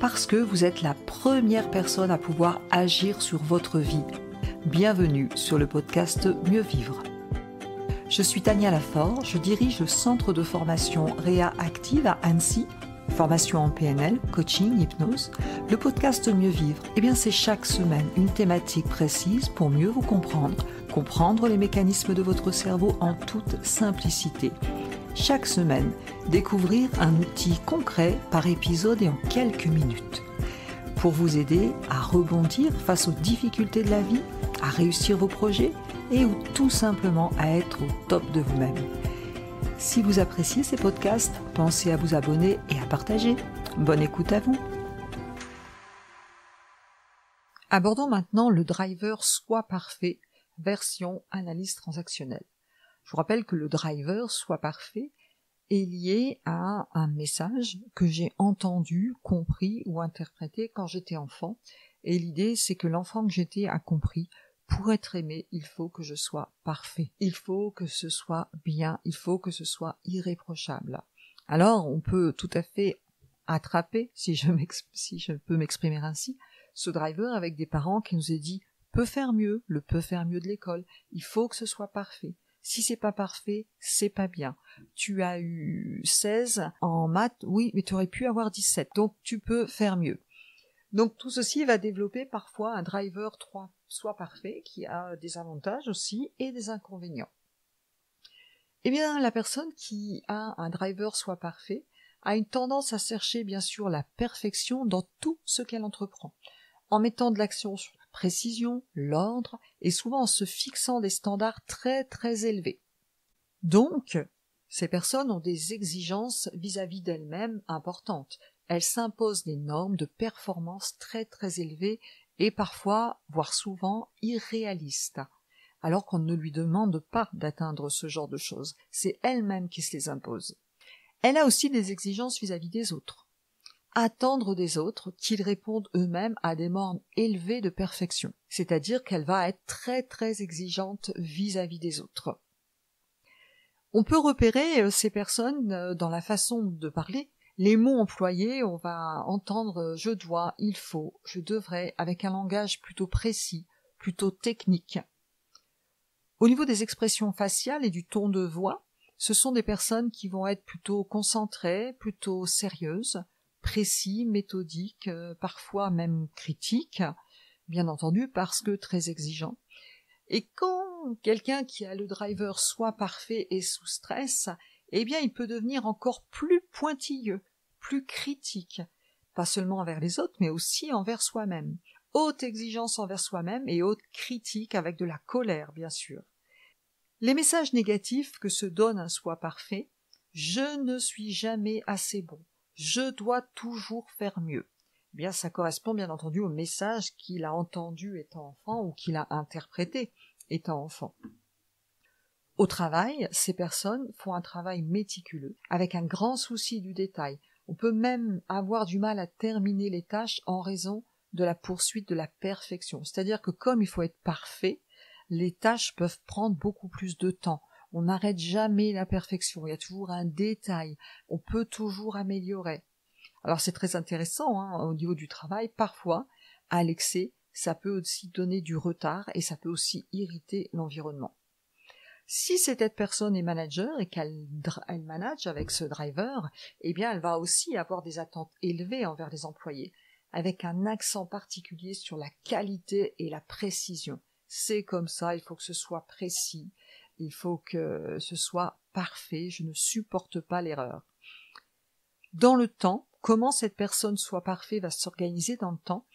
parce que vous êtes la première personne à pouvoir agir sur votre vie. Bienvenue sur le podcast Mieux Vivre. Je suis Tania Lafort, je dirige le centre de formation Réa Active à Annecy, formation en PNL, coaching, hypnose. Le podcast Mieux Vivre, c'est chaque semaine une thématique précise pour mieux vous comprendre les mécanismes de votre cerveau en toute simplicité. Chaque semaine, découvrir un outil concret par épisode et en quelques minutes. Pour vous aider à rebondir face aux difficultés de la vie, à réussir vos projets et ou tout simplement à être au top de vous-même. Si vous appréciez ces podcasts, pensez à vous abonner et à partager. Bonne écoute à vous. Abordons maintenant le driver Sois parfait, version analyse transactionnelle. Je vous rappelle que le driver Sois parfait est lié à un message que j'ai entendu, compris ou interprété quand j'étais enfant. Et l'idée, c'est que l'enfant que j'étais a compris, pour être aimé, il faut que je sois parfait. Il faut que ce soit bien, il faut que ce soit irréprochable. Alors, on peut tout à fait attraper, si je peux m'exprimer ainsi, ce driver avec des parents qui nous aient dit « peut faire mieux, le peut faire mieux de l'école, il faut que ce soit parfait ». Si c'est pas parfait, c'est pas bien. Tu as eu 16 en maths, oui, mais tu aurais pu avoir 17, donc tu peux faire mieux. Donc tout ceci va développer parfois un driver Sois parfait qui a des avantages aussi et des inconvénients. La personne qui a un driver Sois parfait a une tendance à chercher bien sûr la perfection dans tout ce qu'elle entreprend, en mettant de l'action sur la précision, l'ordre et souvent en se fixant des standards très très élevés. Donc, ces personnes ont des exigences vis-à-vis d'elles-mêmes importantes. Elles s'imposent des normes de performance très très élevées et parfois, voire souvent, irréalistes, alors qu'on ne lui demande pas d'atteindre ce genre de choses. C'est elle-même qui se les impose. Elle a aussi des exigences vis-à-vis des autres. Attendre des autres qu'ils répondent eux-mêmes à des normes élevées de perfection. C'est-à-dire qu'elle va être très très exigeante vis-à-vis des autres. On peut repérer ces personnes dans la façon de parler. Les mots employés, on va entendre je dois, il faut, je devrais, avec un langage plutôt précis, plutôt technique. Au niveau des expressions faciales et du ton de voix, ce sont des personnes qui vont être plutôt concentrées, plutôt sérieuses, précis, méthodiques, parfois même critiques, bien entendu parce que très exigeants. Et quand quelqu'un qui a le driver Sois parfait et sous stress, il peut devenir encore plus pointilleux, plus critique, pas seulement envers les autres, mais aussi envers soi-même. Haute exigence envers soi-même et haute critique avec de la colère, bien sûr. Les messages négatifs que se donne un Sois parfait, je ne suis jamais assez bon, je dois toujours faire mieux. Ça correspond bien entendu au message qu'il a entendu étant enfant ou qu'il a interprété étant enfant. Au travail, ces personnes font un travail méticuleux, avec un grand souci du détail. On peut même avoir du mal à terminer les tâches en raison de la poursuite de la perfection. C'est-à-dire que comme il faut être parfait, les tâches peuvent prendre beaucoup plus de temps. On n'arrête jamais la perfection, il y a toujours un détail, on peut toujours améliorer. Alors c'est très intéressant au niveau du travail, parfois, à l'excès, ça peut aussi donner du retard et ça peut aussi irriter l'environnement. Si cette personne est manager et qu'elle manage avec ce driver, elle va aussi avoir des attentes élevées envers les employés, avec un accent particulier sur la qualité et la précision. C'est comme ça, il faut que ce soit précis, il faut que ce soit parfait, je ne supporte pas l'erreur. Dans le temps, comment cette personne Sois parfait va s'organiser dans le temps?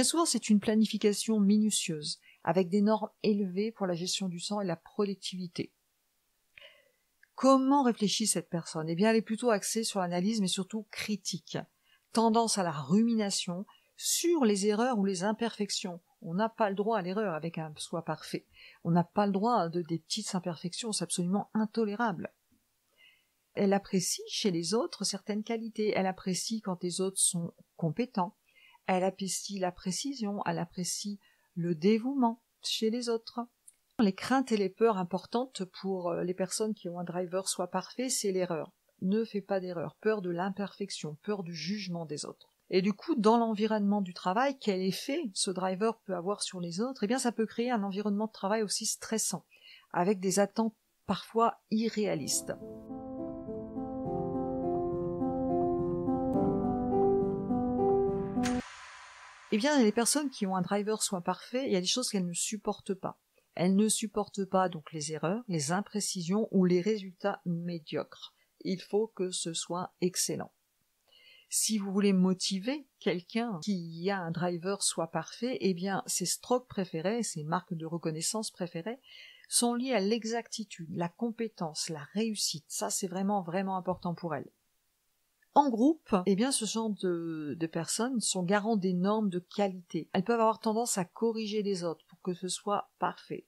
Souvent c'est une planification minutieuse, avec des normes élevées pour la gestion du temps et la productivité. Comment réfléchit cette personne? Elle est plutôt axée sur l'analyse, mais surtout critique. Tendance à la rumination sur les erreurs ou les imperfections. On n'a pas le droit à l'erreur avec un Sois parfait. On n'a pas le droit à des petites imperfections, c'est absolument intolérable. Elle apprécie chez les autres certaines qualités. Elle apprécie quand les autres sont compétents. Elle apprécie la précision. Elle apprécie le dévouement chez les autres. Les craintes et les peurs importantes pour les personnes qui ont un driver Sois parfait, c'est l'erreur. Ne fais pas d'erreur. Peur de l'imperfection, peur du jugement des autres. Et du coup, dans l'environnement du travail, quel effet ce driver peut avoir sur les autres? Eh bien, ça peut créer un environnement de travail aussi stressant, avec des attentes parfois irréalistes. Eh bien, les personnes qui ont un driver soit parfait, il y a des choses qu'elles ne supportent pas. Elles ne supportent pas donc les erreurs, les imprécisions ou les résultats médiocres. Il faut que ce soit excellent. Si vous voulez motiver quelqu'un qui a un driver soit parfait, eh bien, ses strokes préférés, ses marques de reconnaissance préférées, sont liées à l'exactitude, la compétence, la réussite. Ça, c'est vraiment, vraiment important pour elle. En groupe, eh bien, ce genre de personnes sont garants des normes de qualité. Elles peuvent avoir tendance à corriger les autres pour que ce soit parfait.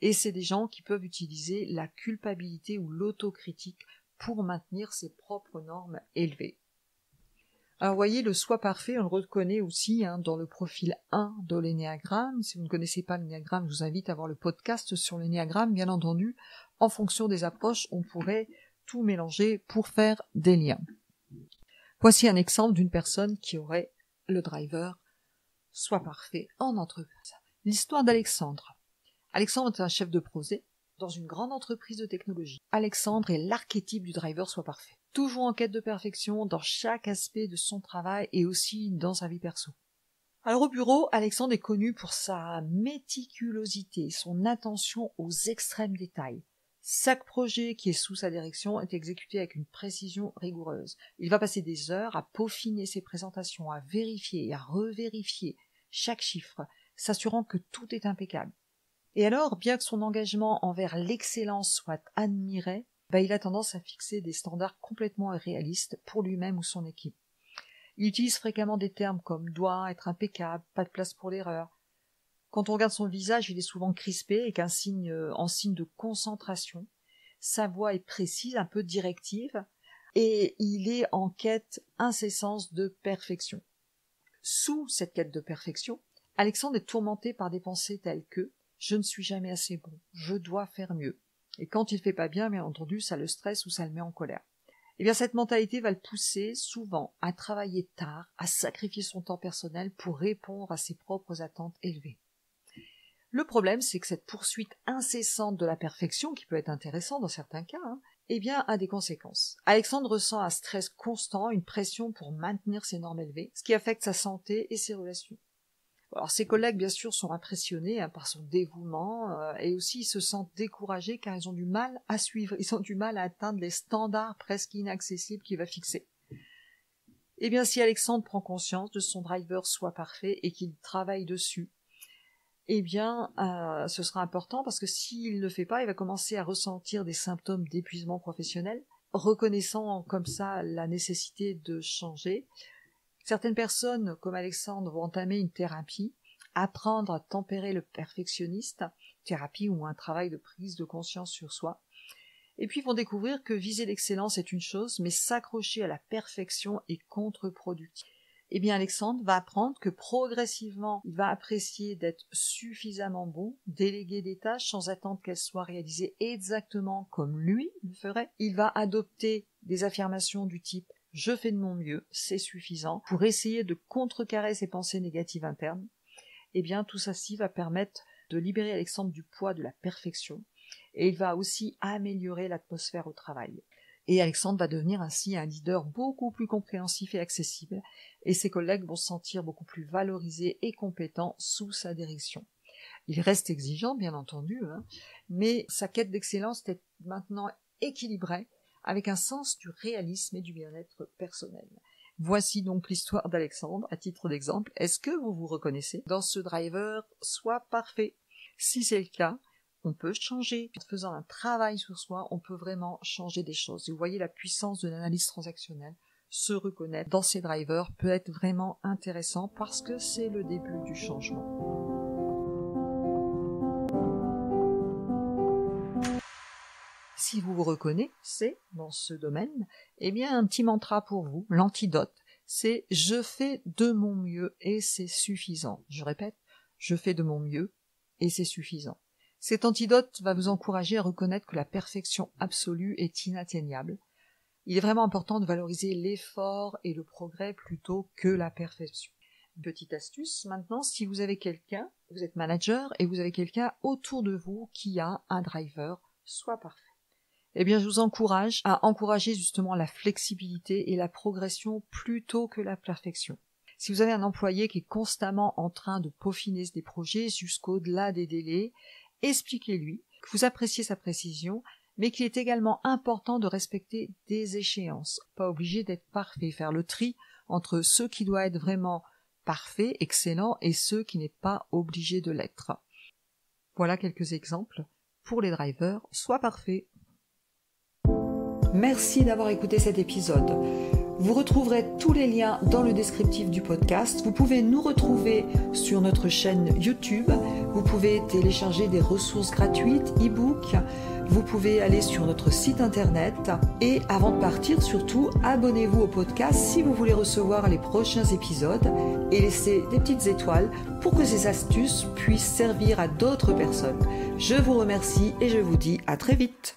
Et c'est des gens qui peuvent utiliser la culpabilité ou l'autocritique pour maintenir ses propres normes élevées. Alors, vous voyez, le soi parfait, on le reconnaît aussi dans le profil 1 de l'énéagramme. Si vous ne connaissez pas l'énéagramme, je vous invite à voir le podcast sur l'énéagramme. Bien entendu, en fonction des approches, on pourrait tout mélanger pour faire des liens. Voici un exemple d'une personne qui aurait le driver soit parfait en entreprise. L'histoire d'Alexandre. Alexandre est un chef de projet dans une grande entreprise de technologie. Alexandre est l'archétype du driver soit parfait. Toujours en quête de perfection dans chaque aspect de son travail et aussi dans sa vie perso. Alors au bureau, Alexandre est connu pour sa méticulosité, son attention aux extrêmes détails. Chaque projet qui est sous sa direction est exécuté avec une précision rigoureuse. Il va passer des heures à peaufiner ses présentations, à vérifier et à revérifier chaque chiffre, s'assurant que tout est impeccable. Et alors, bien que son engagement envers l'excellence soit admiré, il a tendance à fixer des standards complètement irréalistes pour lui-même ou son équipe. Il utilise fréquemment des termes comme doit être impeccable, pas de place pour l'erreur. Quand on regarde son visage, il est souvent crispé avec en signe de concentration. Sa voix est précise, un peu directive, et il est en quête incessante de perfection. Sous cette quête de perfection, Alexandre est tourmenté par des pensées telles que « je ne suis jamais assez bon, je dois faire mieux ». Et quand il fait pas bien entendu, ça le stresse ou ça le met en colère. Eh bien, cette mentalité va le pousser souvent à travailler tard, à sacrifier son temps personnel pour répondre à ses propres attentes élevées. Le problème, c'est que cette poursuite incessante de la perfection, qui peut être intéressante dans certains cas, a des conséquences. Alexandre ressent un stress constant, une pression pour maintenir ses normes élevées, ce qui affecte sa santé et ses relations. Alors ses collègues, bien sûr, sont impressionnés par son dévouement et aussi ils se sentent découragés car ils ont du mal à suivre, ils ont du mal à atteindre les standards presque inaccessibles qu'il va fixer. Eh bien, si Alexandre prend conscience de son driver soit parfait et qu'il travaille dessus, ce sera important parce que s'il ne le fait pas, il va commencer à ressentir des symptômes d'épuisement professionnel, reconnaissant comme ça la nécessité de changer. Certaines personnes, comme Alexandre, vont entamer une thérapie, apprendre à tempérer le perfectionniste, thérapie ou un travail de prise de conscience sur soi, et puis vont découvrir que viser l'excellence est une chose, mais s'accrocher à la perfection est contre-productif. Eh bien, Alexandre va apprendre que progressivement, il va apprécier d'être suffisamment bon, déléguer des tâches sans attendre qu'elles soient réalisées exactement comme lui le ferait. Il va adopter des affirmations du type « je fais de mon mieux, c'est suffisant » pour essayer de contrecarrer ses pensées négatives internes. Eh bien, tout ceci va permettre de libérer Alexandre du poids de la perfection et il va aussi améliorer l'atmosphère au travail. Et Alexandre va devenir ainsi un leader beaucoup plus compréhensif et accessible, et ses collègues vont se sentir beaucoup plus valorisés et compétents sous sa direction. Il reste exigeant, bien entendu, mais sa quête d'excellence est maintenant équilibrée, avec un sens du réalisme et du bien-être personnel. Voici donc l'histoire d'Alexandre, à titre d'exemple. Est-ce que vous vous reconnaissez dans ce driver soit parfait? Si c'est le cas, on peut changer. En faisant un travail sur soi, on peut vraiment changer des choses. Et vous voyez la puissance de l'analyse transactionnelle. Se reconnaître dans ces drivers peut être vraiment intéressant parce que c'est le début du changement. Si vous vous reconnaissez dans ce domaine, un petit mantra pour vous, l'antidote, c'est « je fais de mon mieux et c'est suffisant ». Je répète, je fais de mon mieux et c'est suffisant. Cet antidote va vous encourager à reconnaître que la perfection absolue est inatteignable. Il est vraiment important de valoriser l'effort et le progrès plutôt que la perfection. Petite astuce, maintenant, si vous avez quelqu'un, vous êtes manager et vous avez quelqu'un autour de vous qui a un driver soit parfait. Eh bien, je vous encourage à encourager justement la flexibilité et la progression plutôt que la perfection. Si vous avez un employé qui est constamment en train de peaufiner des projets jusqu'au-delà des délais, expliquez-lui que vous appréciez sa précision, mais qu'il est également important de respecter des échéances. Pas obligé d'être parfait, faire le tri entre ce qui doit être vraiment parfait, excellent, et ceux qui n'est pas obligé de l'être. Voilà quelques exemples pour les drivers, soit parfaits. Merci d'avoir écouté cet épisode. Vous retrouverez tous les liens dans le descriptif du podcast. Vous pouvez nous retrouver sur notre chaîne YouTube. Vous pouvez télécharger des ressources gratuites, e-books. Vous pouvez aller sur notre site internet. Et avant de partir, surtout, abonnez-vous au podcast si vous voulez recevoir les prochains épisodes et laissez des petites étoiles pour que ces astuces puissent servir à d'autres personnes. Je vous remercie et je vous dis à très vite.